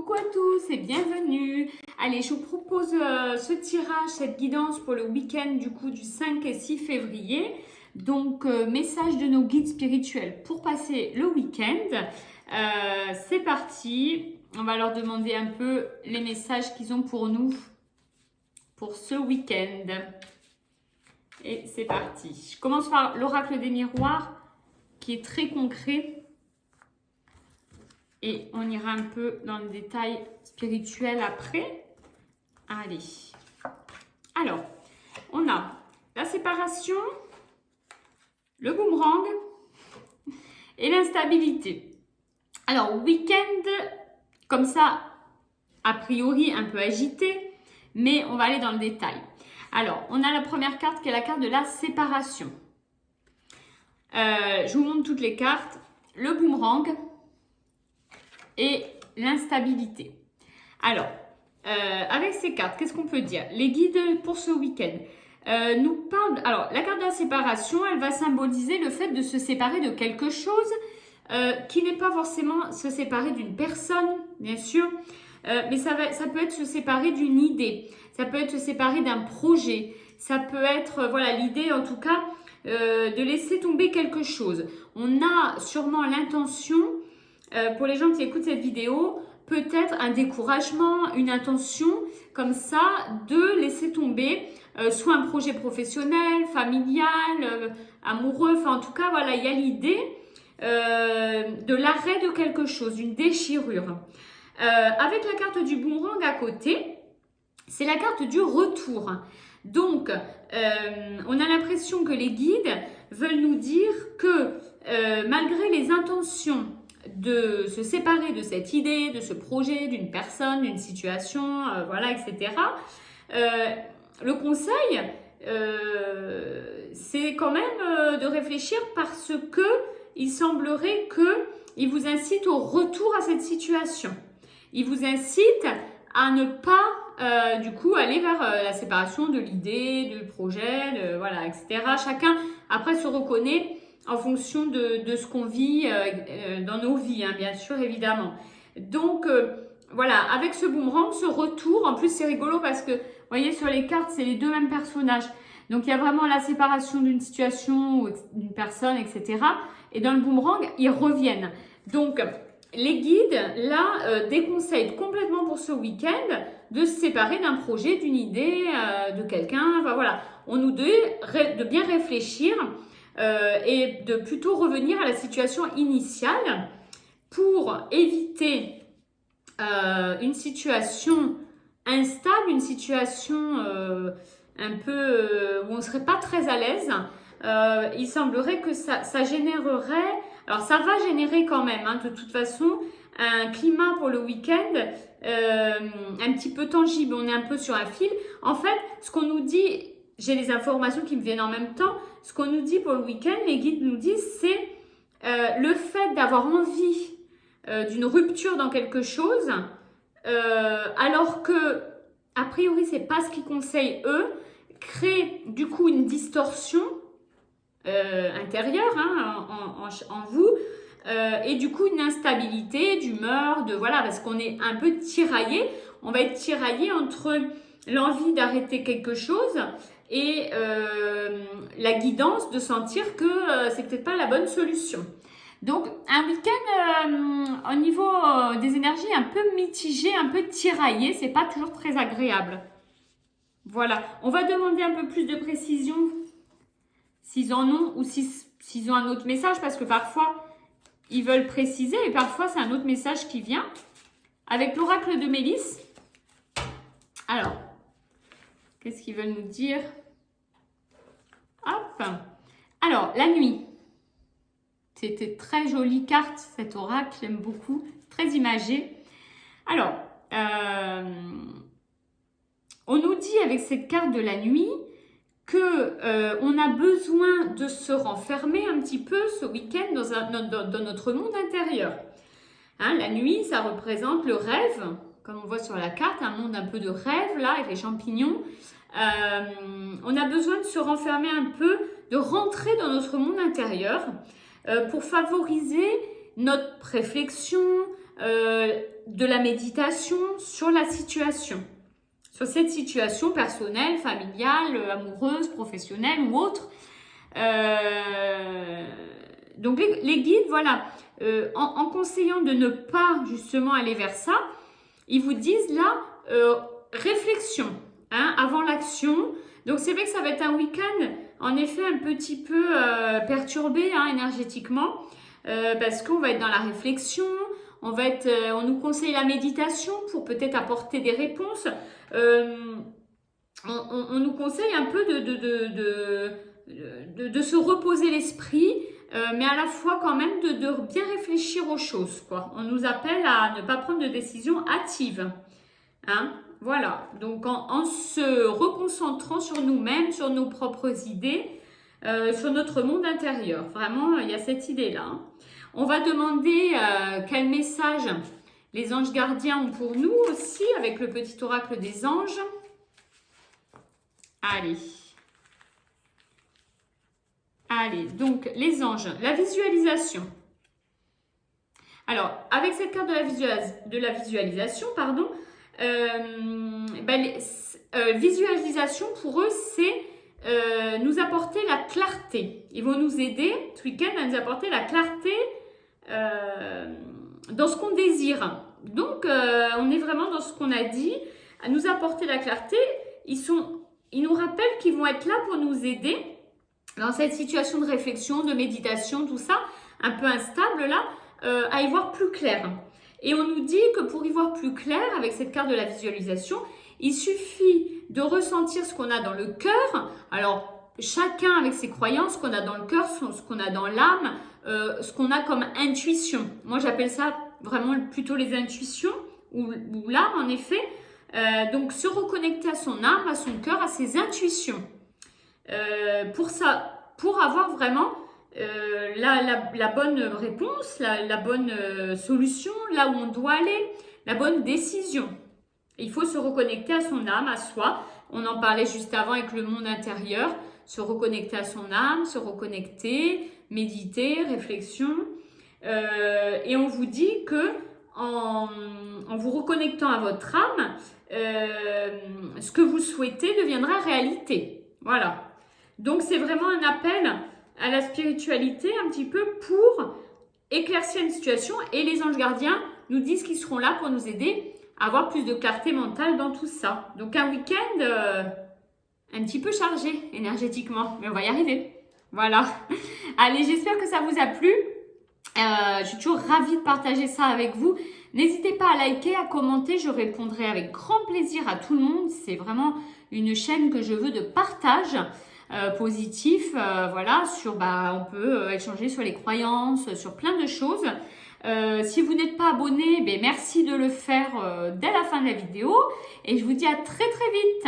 Coucou à tous et bienvenue. Allez, je vous propose ce tirage, cette guidance pour le week-end du coup du 5 et 6 février. Donc, message de nos guides spirituels pour passer le week-end. C'est parti. On va leur demander un peu les messages qu'ils ont pour nous pour ce week-end. Et c'est parti. Je commence par l'oracle des miroirs qui est très concret. Et on ira un peu dans le détail spirituel après. Allez. Alors, on a la séparation, le boomerang et l'instabilité. Alors, week-end, comme ça, a priori un peu agité, mais on va aller dans le détail. Alors, on a la première carte qui est la carte de la séparation. Je vous montre toutes les cartes. Le boomerang et l'instabilité. Alors, avec ces cartes, qu'est-ce qu'on peut dire? Les guides pour ce week-end nous parlent... Alors, la carte de la séparation, elle va symboliser le fait de se séparer de quelque chose qui n'est pas forcément se séparer d'une personne, bien sûr, mais ça peut être se séparer d'une idée, ça peut être se séparer d'un projet, ça peut être, voilà, l'idée en tout cas de laisser tomber quelque chose. On a sûrement l'intention, pour les gens qui écoutent cette vidéo, peut-être un découragement, une intention comme ça de laisser tomber soit un projet professionnel, familial, amoureux, enfin en tout cas voilà, il y a l'idée de l'arrêt de quelque chose, une déchirure. Avec la carte du boomerang à côté, c'est la carte du retour. Donc, on a l'impression que les guides veulent nous dire que malgré les intentions de se séparer de cette idée, de ce projet, d'une personne, d'une situation, voilà, etc. Le conseil, c'est quand même de réfléchir parce que il semblerait qu'il vous incite au retour à cette situation. Il vous incite à ne pas, du coup, aller vers la séparation de l'idée, du projet, voilà, etc. Chacun, après, se reconnaît en fonction de ce qu'on vit dans nos vies, hein, bien sûr, évidemment. Donc, voilà, avec ce boomerang, ce retour, en plus, c'est rigolo parce que, vous voyez, sur les cartes, c'est les deux mêmes personnages. Donc, il y a vraiment la séparation d'une situation ou d'une personne, etc. Et dans le boomerang, ils reviennent. Donc, les guides, là, déconseillent complètement pour ce week-end de se séparer d'un projet, d'une idée, de quelqu'un. Enfin, voilà, on nous dit de bien réfléchir et de plutôt revenir à la situation initiale pour éviter une situation instable, une situation un peu où on ne serait pas très à l'aise. Il semblerait que ça générerait, alors ça va générer quand même, hein, de toute façon, un climat pour le week-end un petit peu tangible. On est un peu sur un fil. En fait, ce qu'on nous dit, j'ai les informations qui me viennent en même temps, ce qu'on nous dit pour le week-end, les guides nous disent, c'est le fait d'avoir envie d'une rupture dans quelque chose, alors que, a priori, c'est pas ce qu'ils conseillent eux, crée du coup une distorsion intérieure, hein, en vous, et du coup une instabilité d'humeur, voilà, parce qu'on est un peu tiraillé, on va être tiraillé entre l'envie d'arrêter quelque chose et la guidance de sentir que c'est peut-être pas la bonne solution. Donc un week-end au niveau des énergies un peu mitigé, un peu tiraillé, c'est pas toujours très agréable. Voilà, on va demander un peu plus de précision s'ils en ont ou s'ils ont un autre message, parce que parfois ils veulent préciser et parfois c'est un autre message qui vient. Avec l'oracle de Mélisse, alors, qu'est-ce qu'ils veulent nous dire? Hop. Alors, la nuit. C'était très jolie carte, cet oracle, j'aime beaucoup, très imagé. Alors, on nous dit avec cette carte de la nuit que on a besoin de se renfermer un petit peu ce week-end dans notre monde intérieur. Hein, la nuit, ça représente le rêve, comme on voit sur la carte, un monde un peu de rêve, là, avec les champignons. On a besoin de se renfermer un peu, de rentrer dans notre monde intérieur pour favoriser notre réflexion, de la méditation sur la situation. Sur cette situation personnelle, familiale, amoureuse, professionnelle ou autre. Donc les guides, voilà, en conseillant de ne pas justement aller vers ça, ils vous disent là, réflexion, hein, avant l'action. Donc c'est vrai que ça va être un week-end, en effet, un petit peu perturbé hein, énergétiquement, parce qu'on va être dans la réflexion, on nous conseille la méditation pour peut-être apporter des réponses. On nous conseille un peu de se reposer l'esprit, mais à la fois quand même de bien réfléchir aux choses, quoi. On nous appelle à ne pas prendre de décisions hâtives. Hein? Voilà, donc en se reconcentrant sur nous-mêmes, sur nos propres idées, sur notre monde intérieur. Vraiment, il y a cette idée-là. Hein. On va demander quel message les anges gardiens ont pour nous aussi, avec le petit oracle des anges. Allez, donc les anges, la visualisation. Alors, avec cette carte de la visualisation, pardon, visualisation pour eux, c'est nous apporter la clarté. Ils vont nous aider ce week-end à nous apporter la clarté dans ce qu'on désire. Donc, on est vraiment dans ce qu'on a dit, à nous apporter la clarté. Ils nous rappellent qu'ils vont être là pour nous aider dans cette situation de réflexion, de méditation, tout ça, un peu instable là, à y voir plus clair. Et on nous dit que pour y voir plus clair, avec cette carte de la visualisation, il suffit de ressentir ce qu'on a dans le cœur. Alors, chacun avec ses croyances, ce qu'on a dans le cœur, ce qu'on a dans l'âme, ce qu'on a comme intuition. Moi, j'appelle ça vraiment plutôt les intuitions, ou l'âme en effet. Donc, se reconnecter à son âme, à son cœur, à ses intuitions. Pour avoir vraiment la bonne réponse, la bonne solution, là où on doit aller, la bonne décision. Il faut se reconnecter à son âme, à soi. On en parlait juste avant avec le monde intérieur. Se reconnecter à son âme, se reconnecter, méditer, réflexion. Et on vous dit que en vous reconnectant à votre âme, ce que vous souhaitez deviendra réalité. Voilà. Donc, c'est vraiment un appel à la spiritualité un petit peu pour éclaircir une situation. Et les anges gardiens nous disent qu'ils seront là pour nous aider à avoir plus de clarté mentale dans tout ça. Donc, un week-end un petit peu chargé énergétiquement. Mais on va y arriver. Voilà. Allez, j'espère que ça vous a plu. Je suis toujours ravie de partager ça avec vous. N'hésitez pas à liker, à commenter. Je répondrai avec grand plaisir à tout le monde. C'est vraiment une chaîne que je veux de partage. Positif, voilà, on peut échanger sur les croyances, sur plein de choses. Si vous n'êtes pas abonné, merci de le faire dès la fin de la vidéo et je vous dis à très très vite.